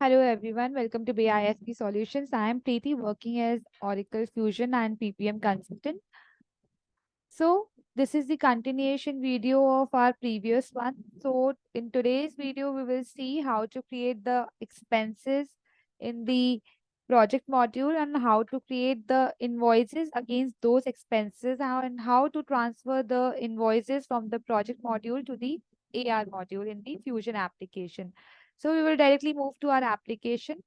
Hello everyone, welcome to BISP Solutions. I am Preeti working as Oracle Fusion and PPM consultant. So this is the continuation video of our previous one. So in today's video, we will see how to create the expenses in the project module and how to create the invoices against those expenses and how to transfer the invoices from the project module to the AR module in the Fusion application. So we will directly move to our application.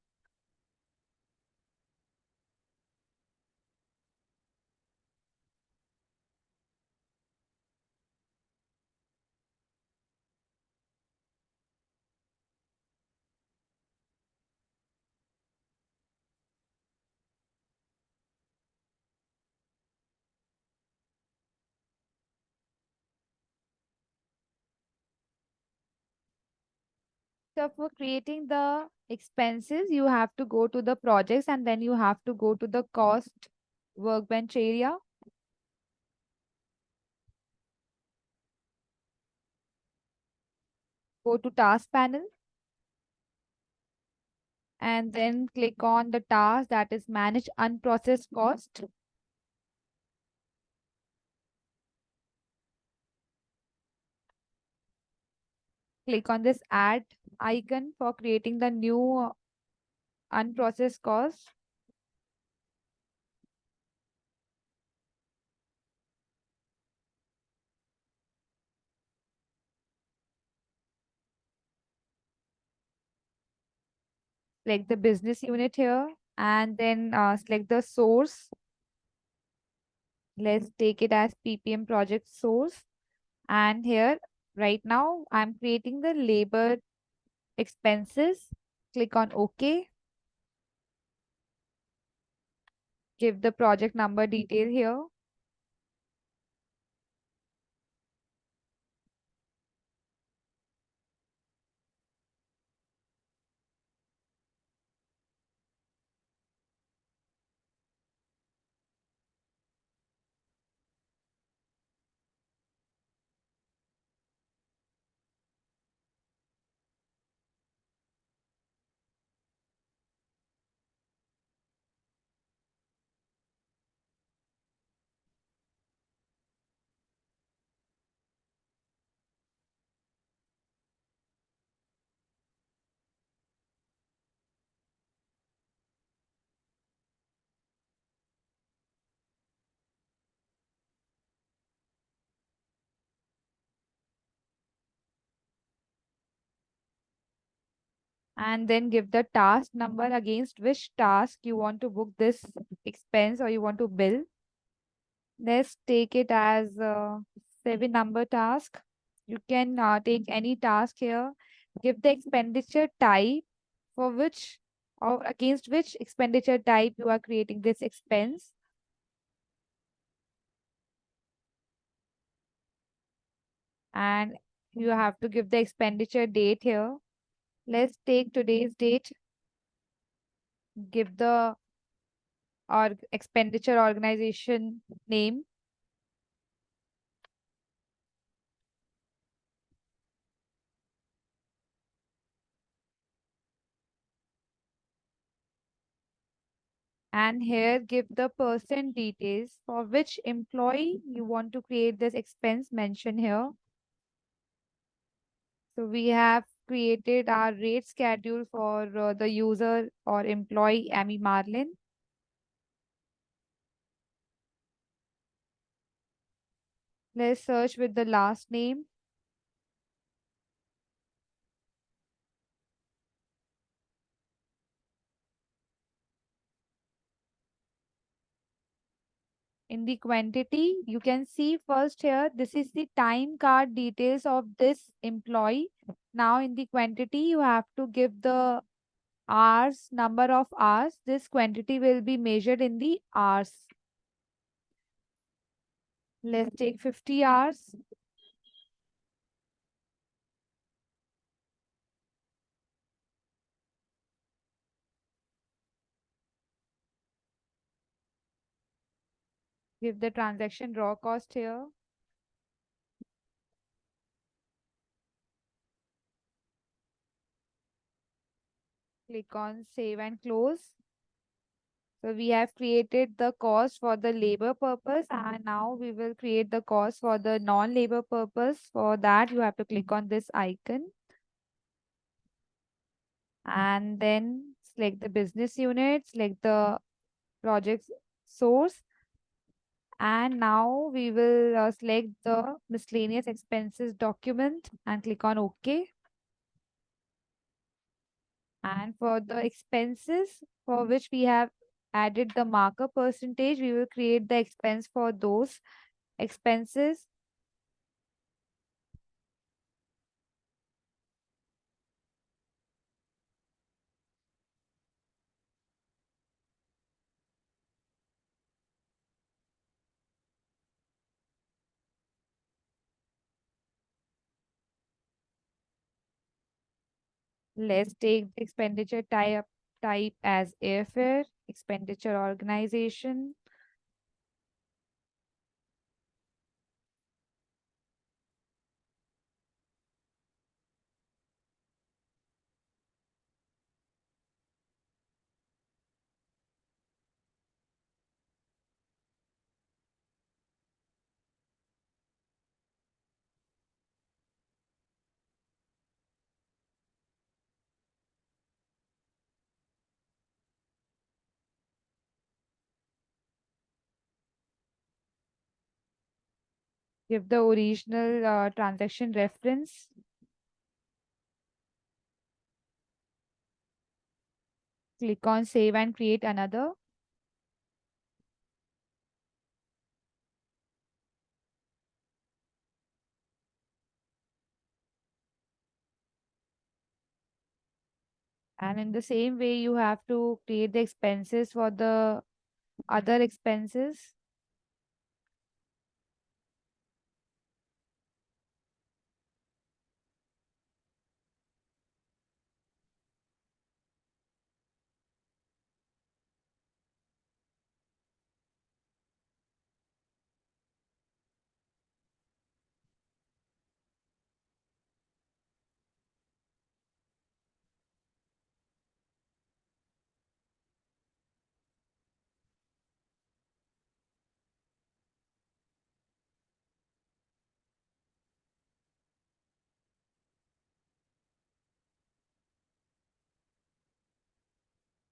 So for creating the expenses, you have to go to the projects and then you have to go to the cost workbench area. Go to task panel and then click on the task that is manage unprocessed cost. Click on this add icon for creating the new unprocessed cost. Select the business unit here and then select the source. Let's take it as PPM project source. And here, right now, I'm creating the labor expenses. Click on OK. Give the project number detail here. And then give the task number against which task you want to book this expense or you want to bill. Let's take it as a 7-number task. You can take any task here. Give the expenditure type for which or against which expenditure type you are creating this expense. And you have to give the expenditure date here. Let's take today's date. Give the expenditure organization name. And here give the person details for which employee you want to create this expense mention here. So we have created our rate schedule for the user or employee Amy Marlin. Let's search with the last name. In the quantity, you can see first here, this is the time card details of this employee. Now in the quantity, you have to give the hours, number of hours. This quantity will be measured in the hours. Let's take 50 hours. Give the transaction raw cost here. Click on save and close. So we have created the cost for the labor purpose, and now we will create the cost for the non-labor purpose. For that, you have to click on this icon and then select the business unit, select the project source, and now we will select the miscellaneous expenses document and click on OK. And for the expenses for which we have added the marker percentage, we will create the expense for those expenses. Let's take the expenditure type as airfare, expenditure organization. Give the original transaction reference. Click on save and create another. And in the same way, you have to create the expenses for the other expenses.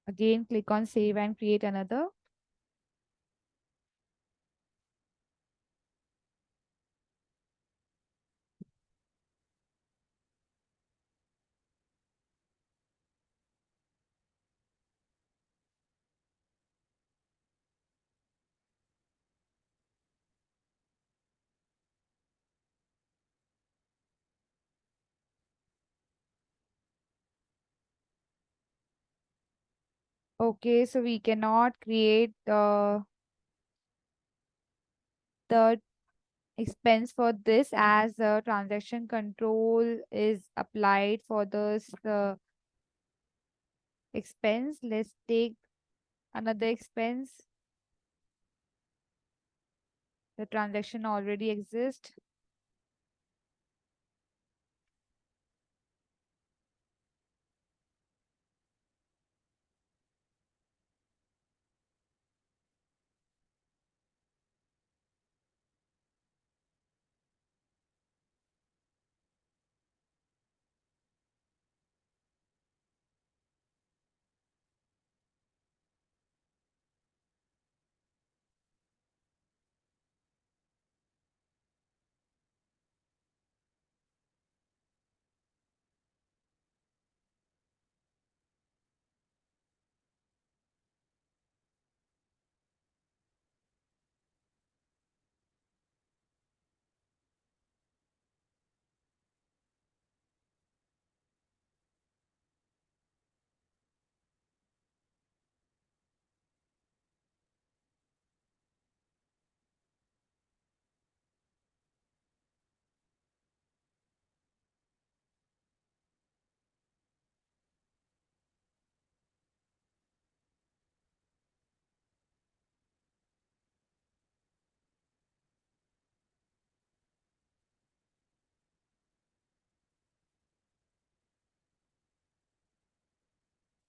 Again, click on save and create another. Okay, so we cannot create the expense for this as transaction control is applied for this expense. Let's take another expense. The transaction already exists.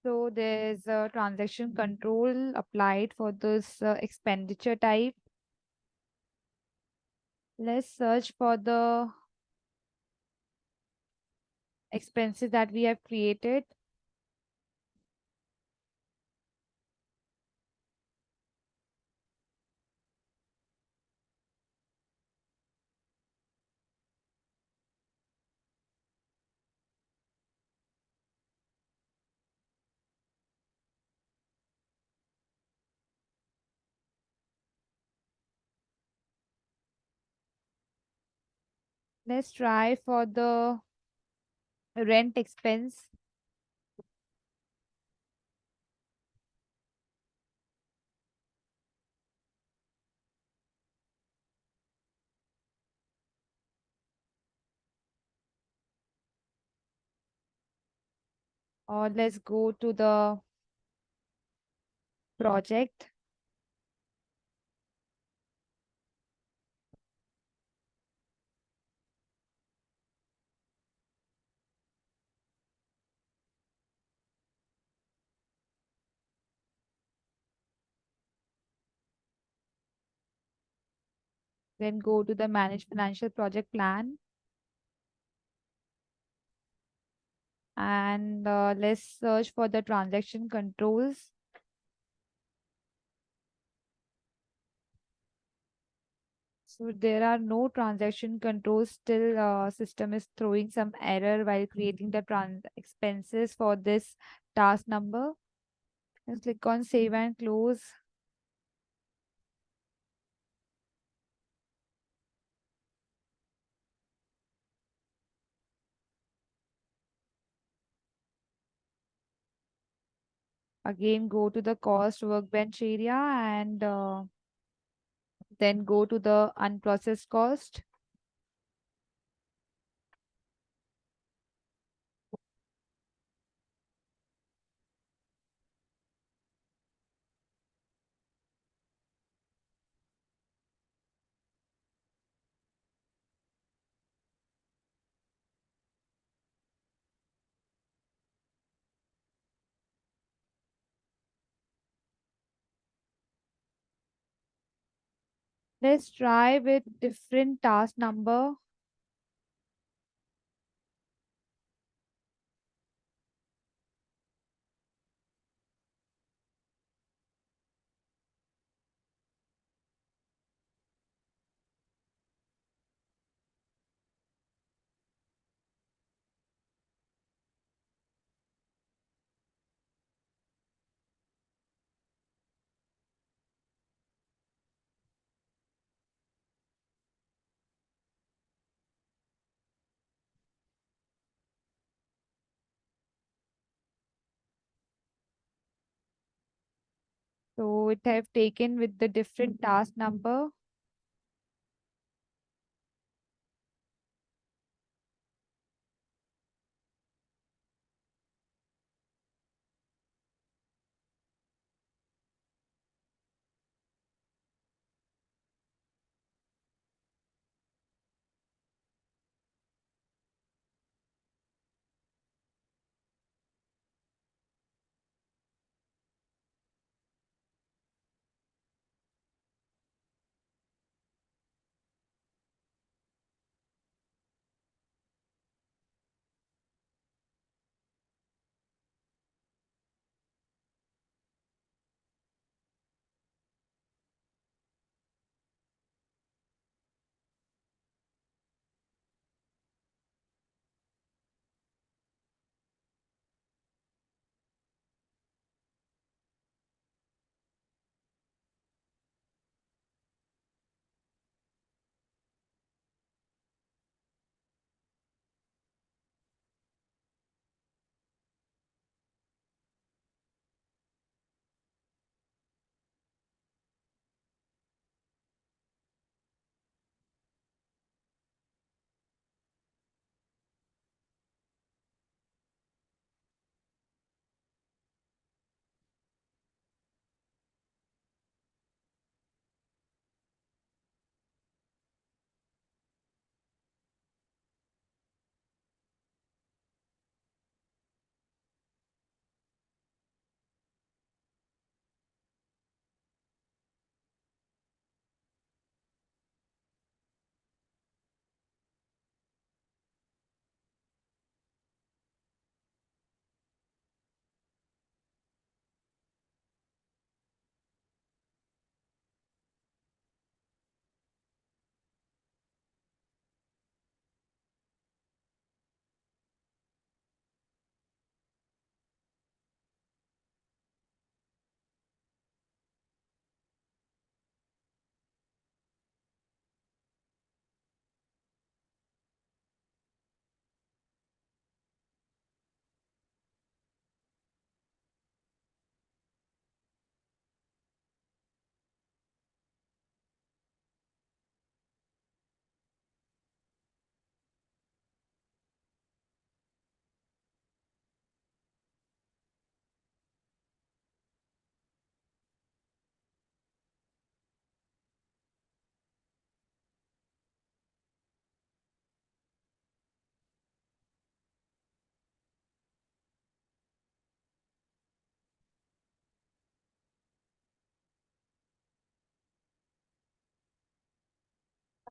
So there's a transaction control applied for this expenditure type. Let's search for the expenses that we have created. Let's try for the rent expense. Or let's go to the project. Then go to the manage financial project plan. And let's search for the transaction controls. So there are no transaction controls. Still, system is throwing some error while creating the trans expenses for this task number. Let's click on save and close. Again, go to the cost workbench area and then go to the unprocessed cost. Let's try with different task number. So it have taken with the different task number.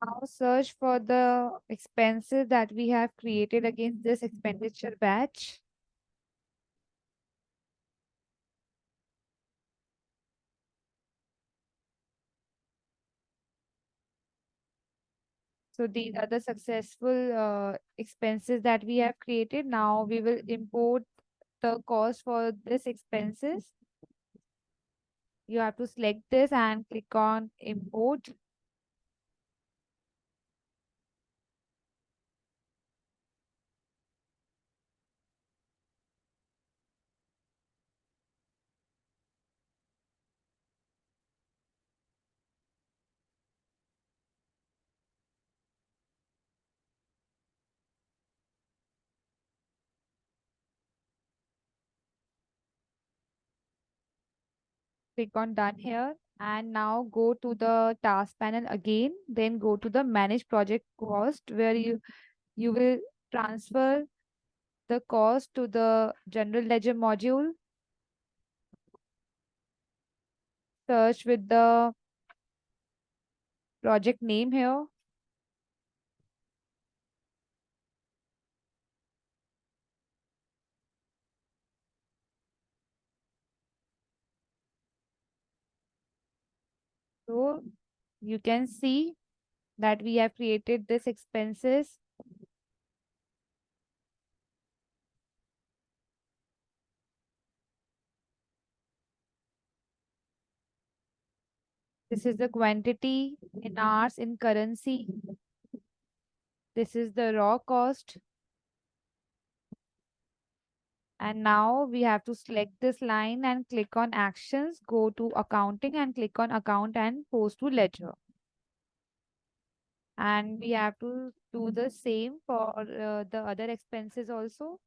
Now search for the expenses that we have created against this expenditure batch. So these are the successful expenses that we have created. Now we will import the cost for this expenses. You have to select this and click on import. Click on done here. And now go to the task panel again. Then go to the manage project cost where you will transfer the cost to the general ledger module. Search with the project name here. So you can see that we have created this expenses. This is the quantity in hours in currency. This is the raw cost. And now we have to select this line and click on actions, go to accounting and click on account and post to ledger. And we have to do the same for the other expenses also.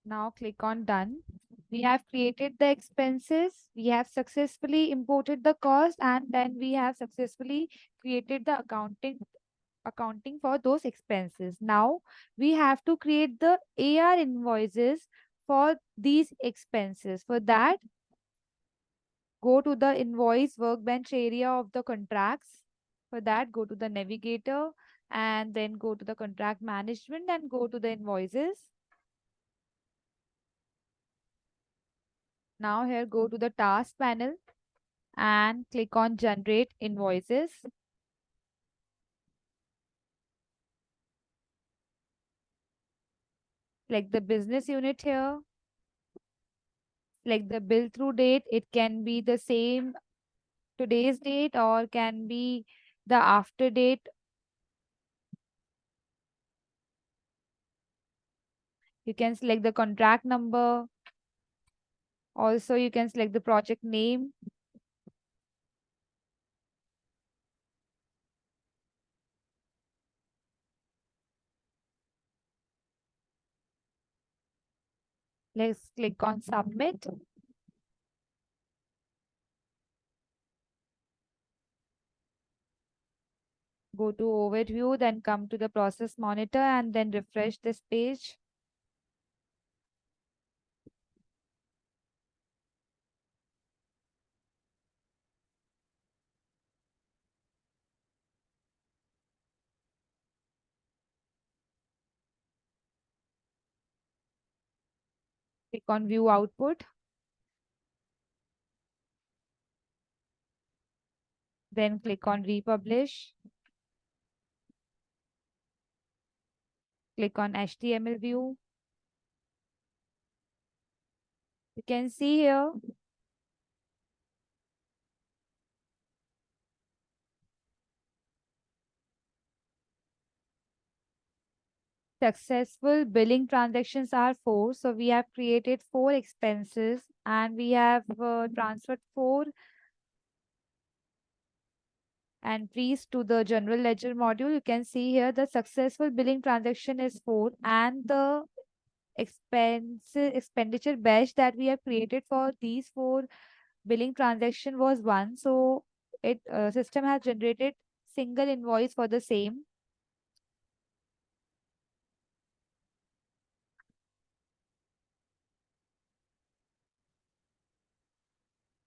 Now click on done. We have created the expenses. We have successfully imported the cost and then we have successfully created the accounting for those expenses. Now we have to create the AR invoices for these expenses. For that, go to the invoice workbench area of the contracts. For that, go to the navigator and then go to the contract management and go to the invoices. Now here go to the task panel and click on generate invoices. Select the business unit here. Select the bill through date. It can be the same today's date or can be the after date. You can select the contract number. Also, you can select the project name. Let's click on submit. Go to overview, then come to the process monitor and then refresh this page. Click on view output. Then click on republish. Click on HTML view. You can see here successful billing transactions are 4. So we have created 4 expenses and we have transferred 4 and please to the general ledger module. You can see here the successful billing transaction is 4 and the expenditure batch that we have created for these 4 billing transaction was 1. So it system has generated single invoice for the same.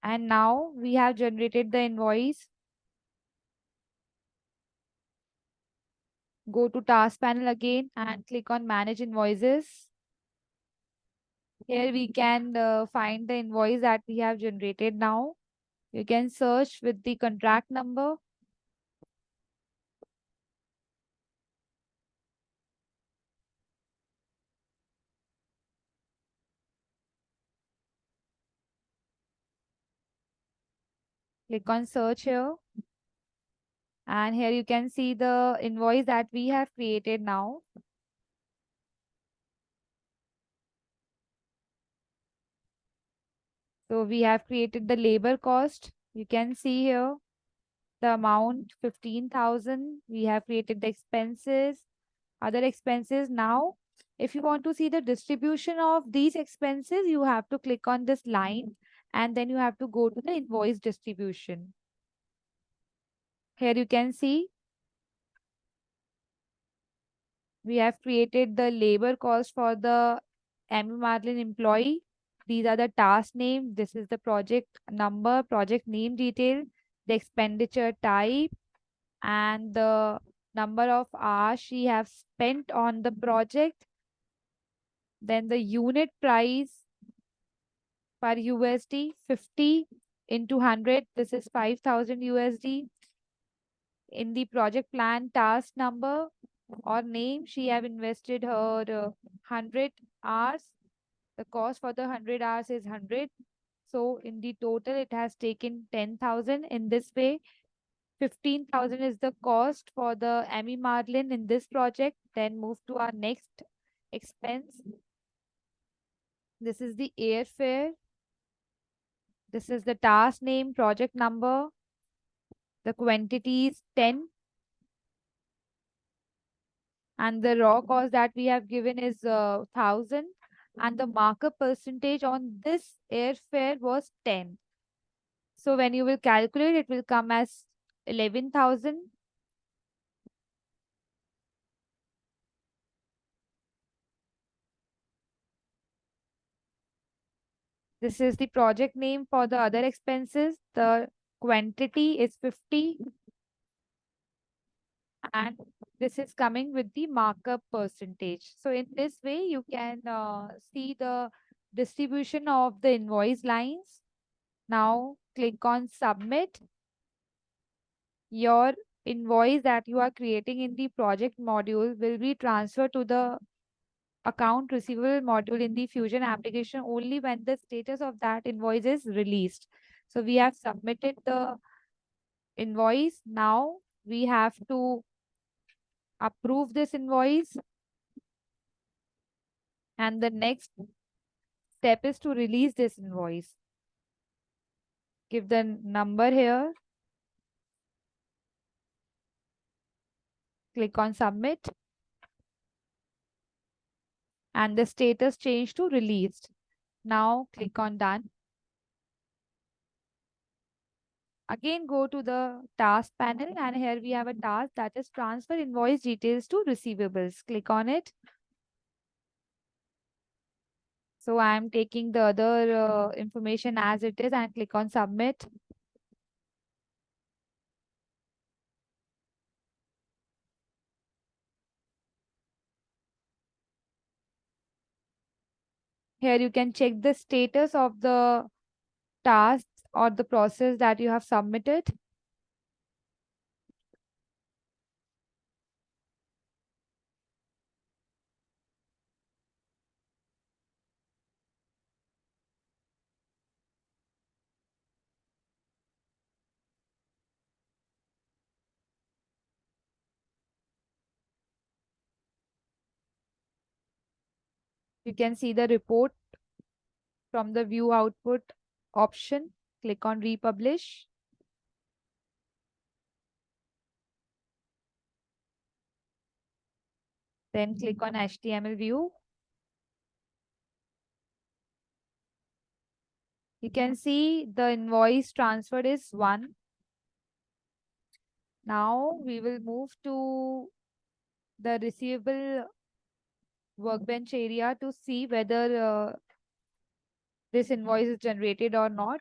And now we have generated the invoice. Go to task panel again and click on manage invoices. Here we can find the invoice that we have generated now. You can search with the contract number. Click on search here. And here you can see the invoice that we have created now. So we have created the labor cost. You can see here the amount 15,000. We have created the expenses, other expenses. Now, if you want to see the distribution of these expenses, you have to click on this line and then you have to go to the invoice distribution. Here you can see we have created the labor cost for the Amy Marlin employee. These are the task name. This is the project number, project name detail, the expenditure type, and the number of hours she have spent on the project. Then the unit price per USD 50 into 100. This is 5,000 USD. In the project plan task number or name, she have invested her 100 hours. The cost for the 100 hours is 100. So in the total, it has taken 10,000. In this way, 15,000 is the cost for the Amy Marlin in this project. Then move to our next expense. This is the airfare. This is the task name, project number. The quantity is 10. And the raw cost that we have given is 1,000. And the markup percentage on this airfare was 10. So when you will calculate, it will come as 11,000. This is the project name for the other expenses. The quantity is 50. And this is coming with the markup percentage. So in this way, you can see the distribution of the invoice lines. Now click on submit. Your invoice that you are creating in the project module will be transferred to the account receivable module in the Fusion application only when the status of that invoice is released. So we have submitted the invoice. Now we have to approve this invoice. And the next step is to release this invoice. Give the number here. Click on submit. And the status changed to released. Now click on done. Again, go to the task panel and here we have a task that is transfer invoice details to receivables. Click on it. So I am taking the other information as it is and click on submit. Here you can check the status of the task or the process that you have submitted. You can see the report from the view output option. Click on republish. Then click on HTML view. You can see the invoice transferred is 1. Now we will move to the receivable workbench area to see whether this invoice is generated or not.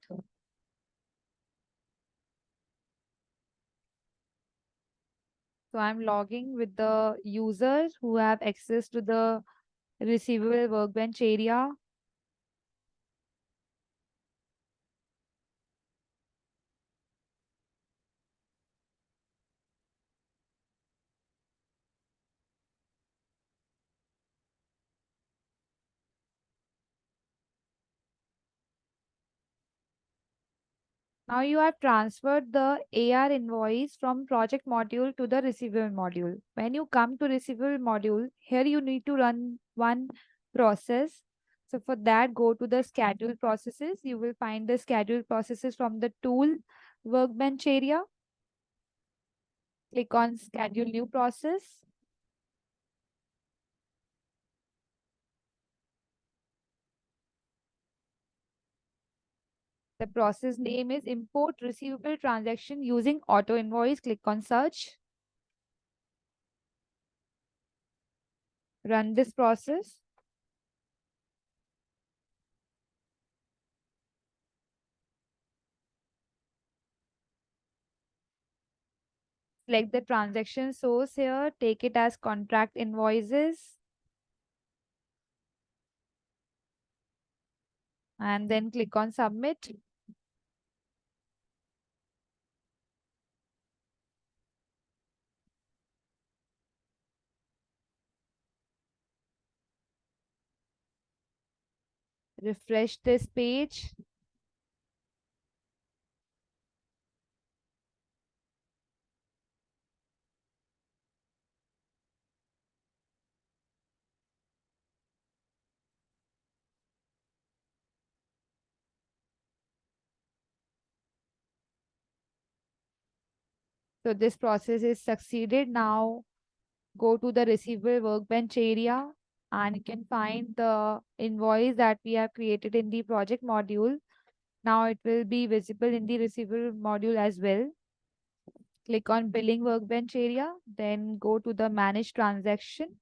So I'm logging with the users who have access to the receivable workbench area. Now you have transferred the AR invoice from project module to the receivable module. When you come to receivable module, here you need to run one process. So for that, go to the schedule processes. You will find the schedule processes from the tool workbench area. Click on schedule new process. The process name is import receivable transaction using auto invoice. Click on search. Run this process. Select the transaction source here. Take it as contract invoices. And then click on submit. Refresh this page. So this process is succeeded. Now go to the receivable workbench area and you can find the invoice that we have created in the project module. Now it will be visible in the receivable module as well. Click on billing workbench area, then go to the manage transaction.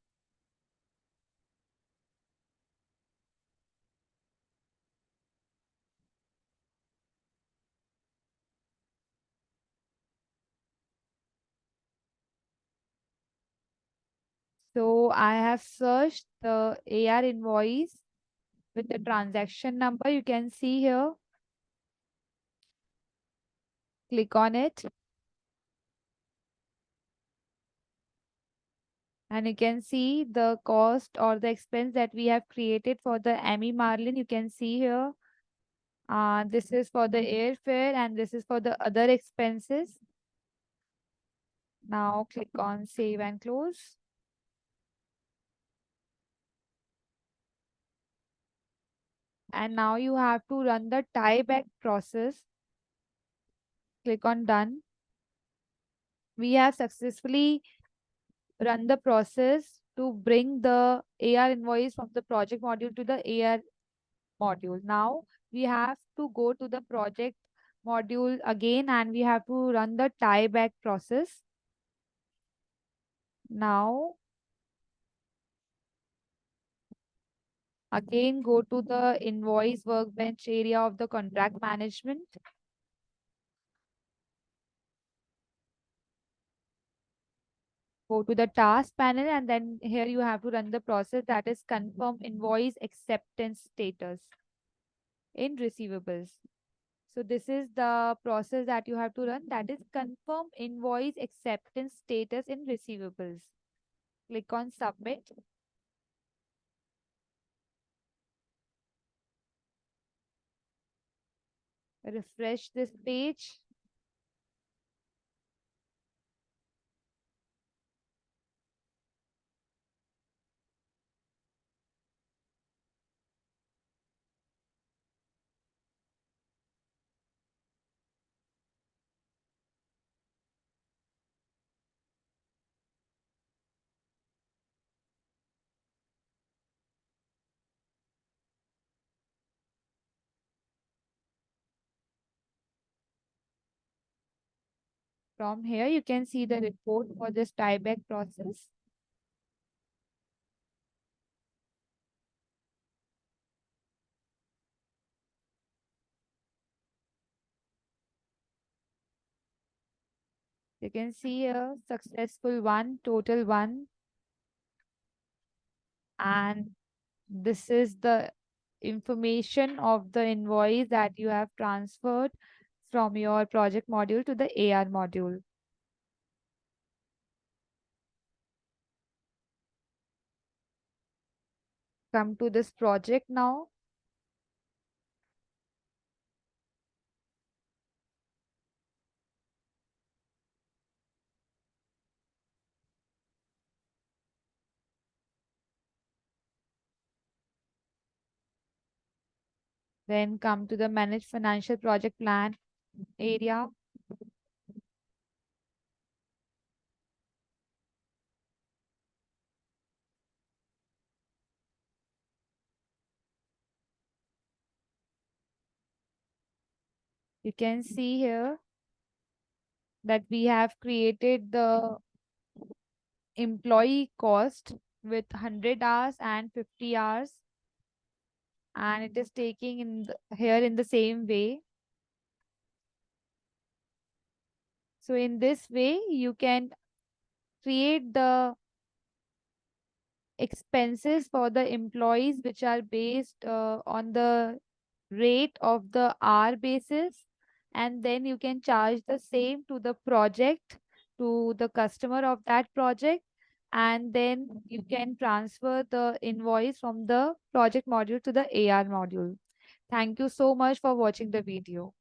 So I have searched the AR invoice with the transaction number. You can see here. Click on it. And you can see the cost or the expense that we have created for the Amy Marlin. You can see here. This is for the airfare and this is for the other expenses. Now click on save and close. And now you have to run the tie back process. Click on done. We have successfully run the process to bring the AR invoice from the project module to the AR module. Now we have to go to the project module again and we have to run the tie back process. Now again go to the invoice workbench area of the contract management. Go to the task panel and then here you have to run the process that is confirm invoice acceptance status in receivables. So this is the process that you have to run, that is confirm invoice acceptance status in receivables. Click on submit. Refresh this page. From here, you can see the report for this tieback process. You can see a successful one, total one, and this is the information of the invoice that you have transferred from your project module to the AR module. Come to this project now. Then come to the manage financial project plan area. You can see here that we have created the employee cost with 100 hours and 50 hours, and it is taking in here in the same way. So in this way, you can create the expenses for the employees which are based on the rate of the hour basis, and then you can charge the same to the project, to the customer of that project, and then you can transfer the invoice from the project module to the AR module. Thank you so much for watching the video.